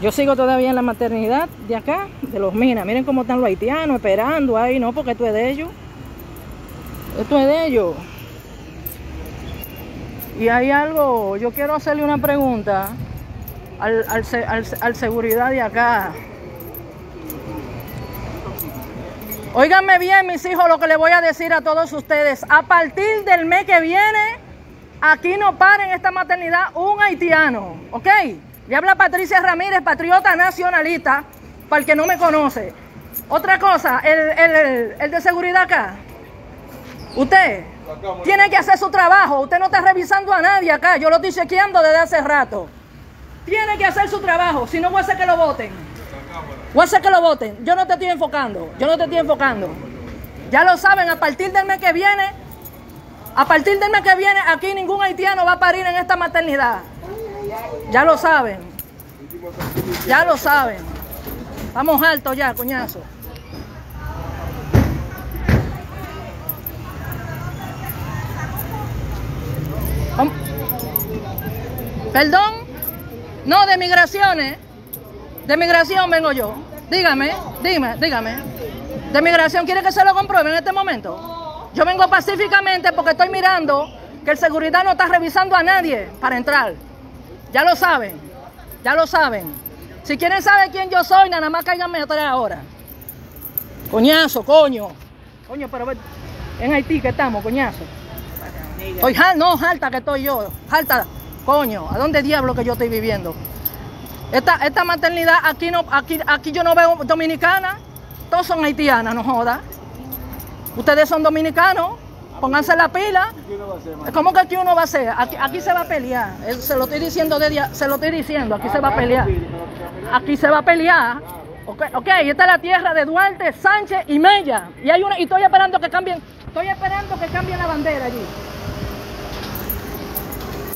Yo sigo todavía en la maternidad de acá, de los Minas. Miren cómo están los haitianos esperando ahí, no, porque esto es de ellos. Esto es de ellos. Y hay algo, yo quiero hacerle una pregunta al seguridad de acá. Óiganme bien, mis hijos, lo que les voy a decir a todos ustedes. A partir del mes que viene, aquí no para en esta maternidad un haitiano, ¿ok? Le habla Patricia Ramírez, patriota nacionalista, para el que no me conoce. Otra cosa, el de seguridad acá. Usted tiene que hacer su trabajo. Usted no está revisando a nadie acá. Yo lo estoy chequeando desde hace rato. Tiene que hacer su trabajo, si no voy a hacer que lo voten. Voy a hacer que lo voten. Yo no te estoy enfocando. Yo no te estoy enfocando. Ya lo saben, a partir del mes que viene, aquí ningún haitiano va a parir en esta maternidad. Ya lo saben. Ya lo saben. Estamos altos ya, coñazo. ¿Perdón? No, de migraciones. De migración vengo yo. Dígame. De migración, ¿quiere que se lo compruebe en este momento? Yo vengo pacíficamente porque estoy mirando que el seguridad no está revisando a nadie para entrar. Ya lo saben. Ya lo saben. Si quieren saber quién yo soy, nada más cáiganme atrás ahora. Coñazo, coño. Coño, pero en Haití que estamos, coñazo. Estoy alta que estoy yo. Alta, coño. ¿A dónde diablo que yo estoy viviendo? Esta maternidad, aquí yo no veo dominicana. Todos son haitianas, no joda. Ustedes son dominicanos. Pónganse la pila. ¿Cómo que aquí uno va a hacer? Aquí se va a pelear. Se lo estoy diciendo, aquí se va a pelear. Aquí se va a pelear. Ok, esta es la tierra de Duarte, Sánchez y Mella. Y estoy esperando que cambien la bandera allí.